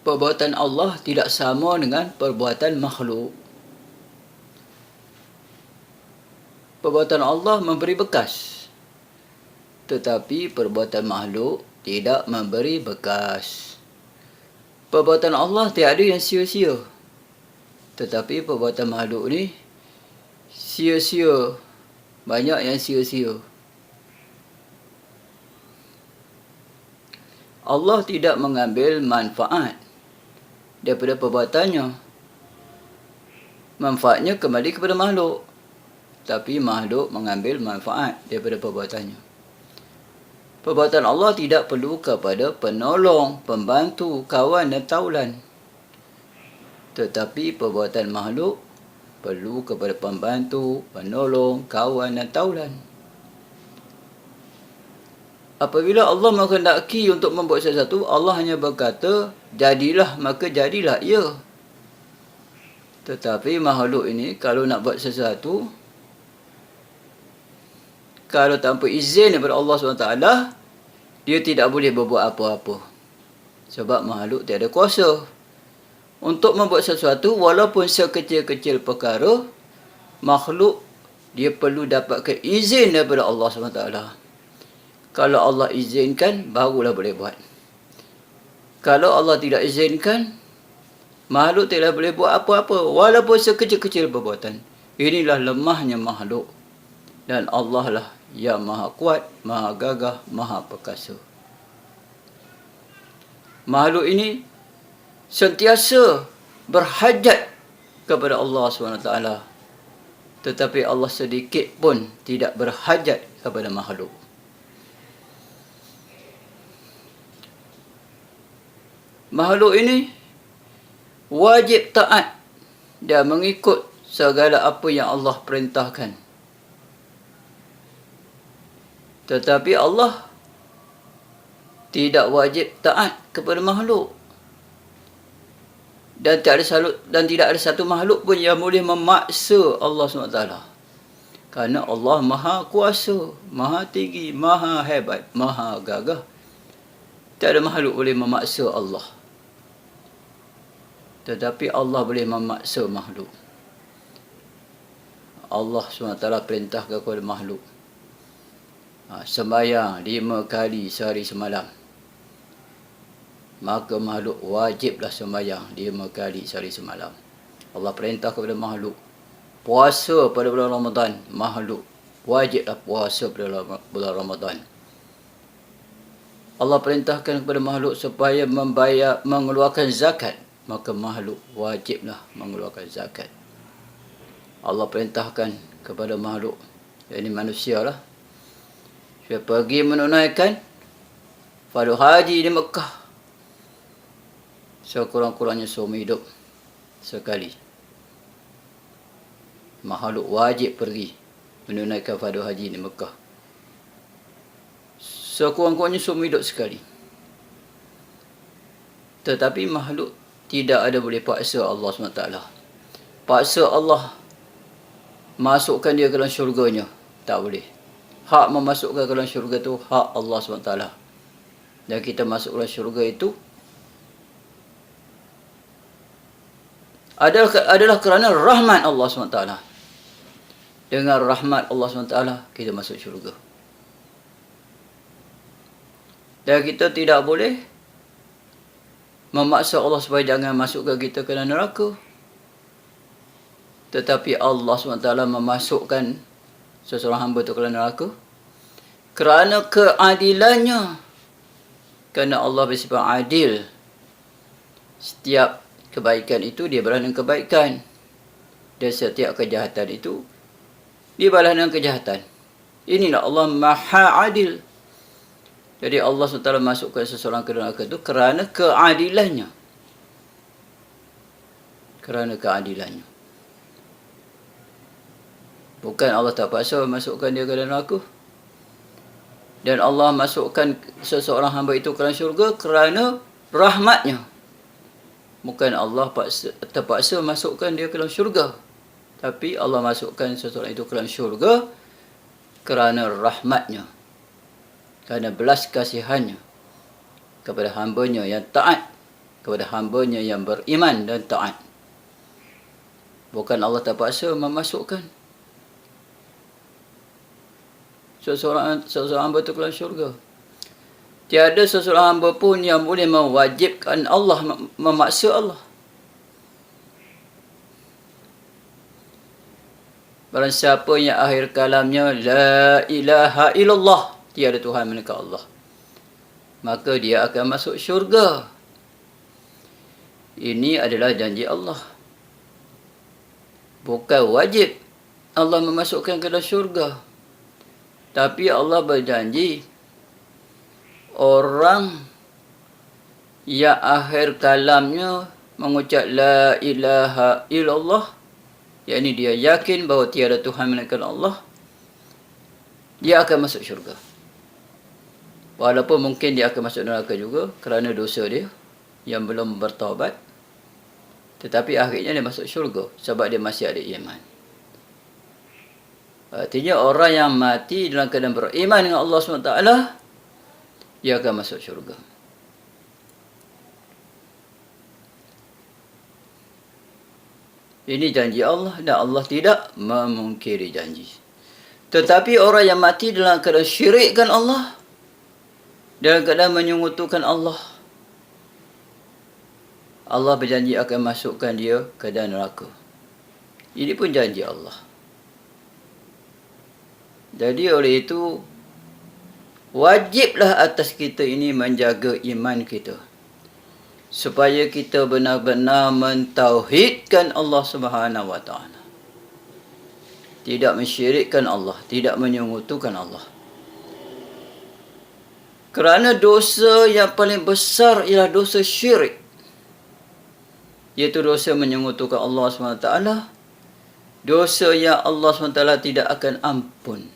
perbuatan Allah tidak sama dengan perbuatan makhluk. Perbuatan Allah memberi bekas, tetapi perbuatan makhluk tidak memberi bekas. Perbuatan Allah tiada yang sia-sia, tetapi perbuatan makhluk ni sia-sia. Banyak yang sia-sia. Allah tidak mengambil manfaat daripada perbuatannya. Manfaatnya kembali kepada makhluk, tapi makhluk mengambil manfaat daripada perbuatannya. Perbuatan Allah tidak perlu kepada penolong, pembantu, kawan dan taulan. Tetapi perbuatan makhluk perlu kepada pembantu, penolong, kawan dan taulan. Apabila Allah menghendaki untuk membuat sesuatu, Allah hanya berkata, jadilah, maka jadilah ia. Tetapi makhluk ini kalau nak buat sesuatu, kalau tanpa izin daripada Allah SWT, dia tidak boleh berbuat apa-apa. Sebab makhluk tiada kuasa. Untuk membuat sesuatu, walaupun sekecil-kecil perkara, makhluk dia perlu dapatkan izin daripada Allah SWT. Kalau Allah izinkan, barulah boleh buat. Kalau Allah tidak izinkan, makhluk tidak boleh buat apa-apa, walaupun sekecil-kecil perbuatan. Inilah lemahnya makhluk. Dan Allah lah yang maha kuat, maha gagah, maha perkasa. Makhluk ini sentiasa berhajat kepada Allah SWT. Tetapi Allah sedikit pun tidak berhajat kepada makhluk. Makhluk ini wajib taat dan mengikut segala apa yang Allah perintahkan. Tetapi Allah tidak wajib taat kepada makhluk. Dan tidak ada satu makhluk pun yang boleh memaksa Allah SWT. Kerana Allah maha kuasa, maha tinggi, maha hebat, maha gagah. Tiada makhluk boleh memaksa Allah. Tetapi Allah boleh memaksa makhluk. Allah SWT perintahkan kepada makhluk, sembahyang 5 kali sehari semalam. Maka makhluk wajiblah sembahyang 5 kali sehari semalam. Allah perintah kepada makhluk puasa pada bulan Ramadan. Makhluk wajiblah puasa pada bulan Ramadan. Allah perintahkan kepada makhluk supaya mengeluarkan zakat. Maka makhluk wajiblah mengeluarkan zakat. Allah perintahkan kepada makhluk, yakni manusia lah, supaya pergi menunaikan fardu haji di Mekah sekurang-kurangnya seumur hidup sekali. Makhluk wajib pergi menunaikan fardu haji di Mekah sekurang-kurangnya seumur hidup sekali. Tetapi makhluk tidak ada boleh paksa Allah SWT. Paksa Allah masukkan dia ke dalam syurganya, tak boleh. Hak memasukkan ke dalam syurga itu hak Allah SWT. Dan kita masuk ke dalam syurga itu adalah kerana rahmat Allah SWT. Dengan rahmat Allah SWT kita masuk syurga. Dan kita tidak boleh memaksa Allah supaya jangan masukkan kita ke dalam neraka. Tetapi Allah SWT memasukkan seseorang hamba itu ke dalam neraka kerana keadilannya. Kerana Allah bersifat adil. Setiap kebaikan itu dia balas dengan kebaikan. Dan setiap kejahatan itu dia balas dengan kejahatan. Inilah Allah maha adil. Jadi Allah SWT masukkan seseorang ke neraka itu kerana keadilannya. Kerana keadilannya. Bukan Allah terpaksa masukkan dia ke dalam neraka. Dan Allah masukkan seseorang hamba itu ke dalam syurga kerana rahmatnya. Bukan Allah terpaksa masukkan dia ke dalam syurga. Tapi Allah masukkan seseorang itu ke dalam syurga kerana rahmatnya. Kerana belas kasihannya kepada hambanya yang taat kepada hamba-Nya yang beriman dan taat. Bukan Allah terpaksa memasukkan seseorang hamba itu ke dalam syurga. Tiada seseorang hamba pun yang boleh mewajibkan Allah, memaksa Allah. Barang siapa yang akhir kalamnya la ilaha illallah, tiada Tuhan melainkan Allah, maka dia akan masuk syurga. Ini adalah janji Allah. Bukan wajib Allah memasukkan ke dalam syurga. Tapi Allah berjanji orang yang akhir kalamnya mengucap la ilaha illallah, yakni dia yakin bahawa tiada Tuhan melainkan Allah, dia akan masuk syurga. Walaupun mungkin dia akan masuk neraka juga kerana dosa dia yang belum bertaubat, tetapi akhirnya dia masuk syurga sebab dia masih ada iman. Artinya orang yang mati dalam keadaan beriman dengan Allah SWT, dia akan masuk syurga. Ini janji Allah dan Allah tidak memungkiri janji. Tetapi orang yang mati dalam keadaan syirikkan Allah, dalam keadaan menyekutukan Allah, Allah berjanji akan masukkan dia ke dalam neraka. Ini pun janji Allah. Jadi oleh itu, wajiblah atas kita ini menjaga iman kita, supaya kita benar-benar mentauhidkan Allah Subhanahu Wa Taala. Tidak mensyirikkan Allah, tidak menyekutukan Allah. Kerana dosa yang paling besar ialah dosa syirik, iaitu dosa menyekutukan Allah SWT. Dosa yang Allah SWT tidak akan ampun.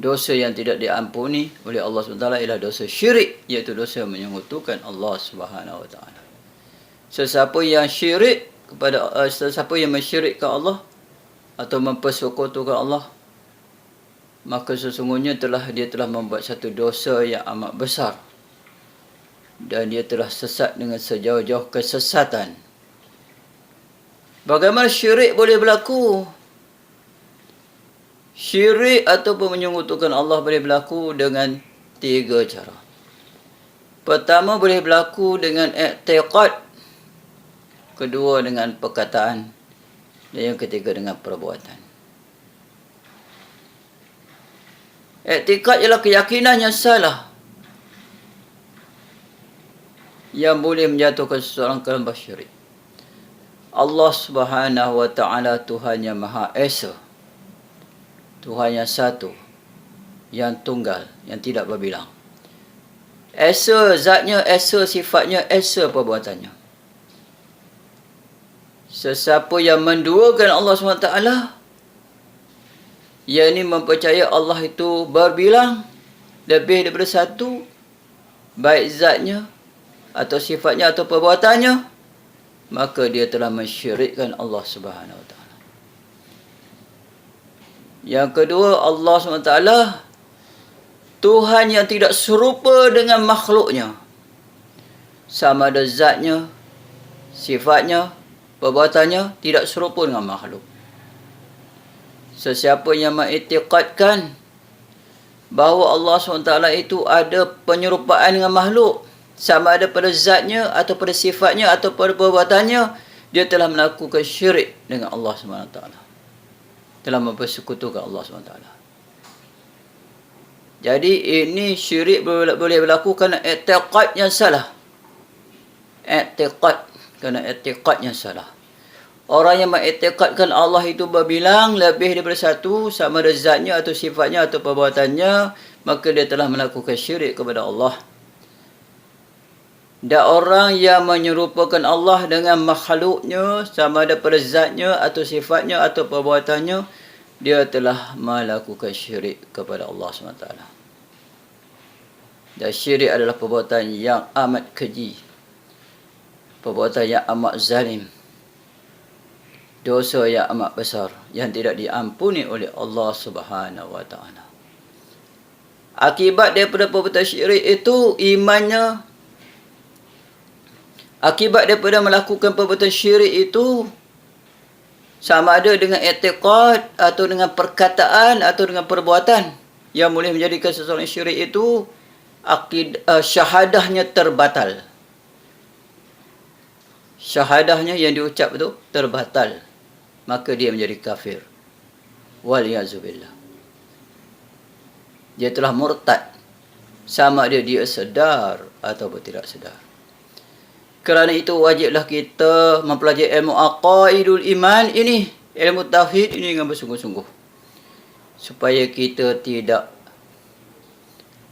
Dosa yang tidak diampuni oleh Allah SWT ialah dosa syirik, iaitu dosa menyekutukan Allah SWT. Sesiapa yang syirik kepada sesiapa yang mensyirikkan Allah atau mempersekutukan Allah, maka sesungguhnya dia telah membuat satu dosa yang amat besar, dan dia telah sesat dengan sejauh-jauh kesesatan. Bagaimana syirik boleh berlaku? Syirik ataupun menyekutukan Allah boleh berlaku dengan 3 cara. Pertama, boleh berlaku dengan i'tiqad, kedua dengan perkataan, dan yang ketiga dengan perbuatan. I'tiqad ialah keyakinan yang salah yang boleh menjatuhkan seseorang ke dalam syirik. Allah Subhanahu Wa Taala Tuhan yang Maha Esa, Tuhan yang satu, yang tunggal, yang tidak berbilang. Esa zatnya, esa sifatnya, esa perbuatannya. Sesiapa yang menduakan Allah SWT, yang ini mempercayai Allah itu berbilang, lebih daripada satu, baik zatnya atau sifatnya atau perbuatannya, maka dia telah mensyirikkan Allah Subhanahu Wa Taala. Yang kedua, Allah SWT Tuhan yang tidak serupa dengan makhluknya, sama ada zatnya, sifatnya, perbuatannya tidak serupa dengan makhluk. Sesiapa yang mengiktikadkan bahawa Allah SWT itu ada penyerupaan dengan makhluk, sama ada pada zatnya atau pada sifatnya atau pada perbuatannya, dia telah melakukan syirik dengan Allah SWT, telah mempersekutukan Allah SWT. Jadi ini syirik boleh berlaku kerana i'tiqad yang salah. I'tiqad, kerana i'tiqad yang salah. Orang yang mengiktikadkan Allah itu berbilang, lebih daripada satu, sama ada zatnya atau sifatnya atau perbuatannya, maka dia telah melakukan syirik kepada Allah. Dan orang yang menyerupakan Allah dengan makhluknya, sama ada pada zatnya atau sifatnya atau perbuatannya, dia telah melakukan syirik kepada Allah SWT. Dan syirik adalah perbuatan yang amat keji, perbuatan yang amat zalim, dosa yang amat besar yang tidak diampuni oleh Allah Subhanahu Wa Taala. Akibat daripada perbuatan syirik itu imannya. Akibat daripada melakukan perbuatan syirik itu sama ada dengan i'tiqad atau dengan perkataan atau dengan perbuatan yang boleh menjadikan seseorang syirik itu syahadahnya terbatal. Syahadahnya yang diucap itu terbatal. Maka dia menjadi kafir. Waliyazubillah. Dia telah murtad. Sama ada dia sedar atau tidak sedar. Kerana itu wajiblah kita mempelajari ilmu aqaidul iman ini. Ilmu tauhid ini dengan bersungguh-sungguh. Supaya kita tidak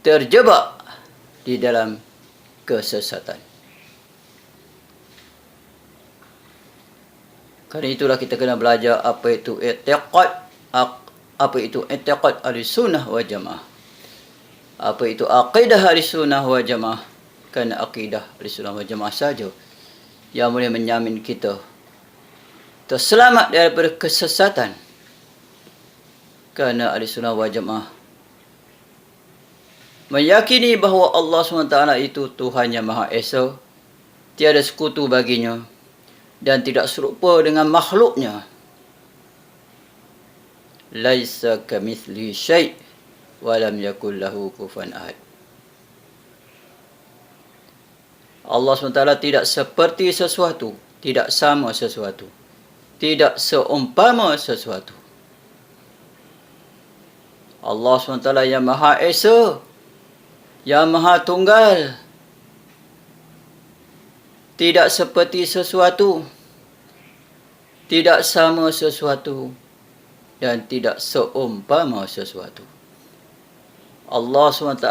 terjebak di dalam kesesatan. Kerana itulah kita kena belajar apa itu i'tiqad, apa itu i'tiqad ahli-sunnah wal jamaah. Apa itu aqidah ahli-sunnah wal jamaah. Kerana aqidah ahli-sunnah wal jamaah saja yang boleh menjamin kita terselamat daripada kesesatan. Kerana ahli-sunnah wal jamaah meyakini bahawa Allah SWT itu Tuhan yang Maha Esa, tiada sekutu baginya dan tidak serupa dengan makhluknya. Laisa kamitslihi syai' wa lam yakul lahu kufuwan ahad. Allah SWT tidak seperti sesuatu, tidak sama sesuatu, tidak seumpama sesuatu. Allah SWT yang Maha Esa, yang Maha Tunggal, tidak seperti sesuatu, tidak sama sesuatu, dan tidak seumpama sesuatu. Allah SWT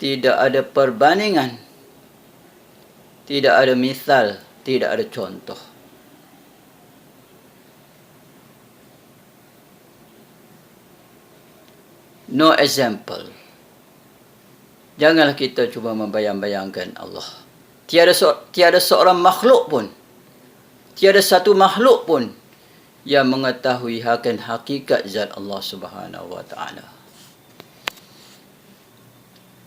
tidak ada perbandingan, tidak ada misal, tidak ada contoh. No example. Janganlah kita cuba membayang-bayangkan Allah. Tiada seorang makhluk pun, tiada satu makhluk pun yang mengetahui akan hakikat zat Allah Subhanahu wa taala.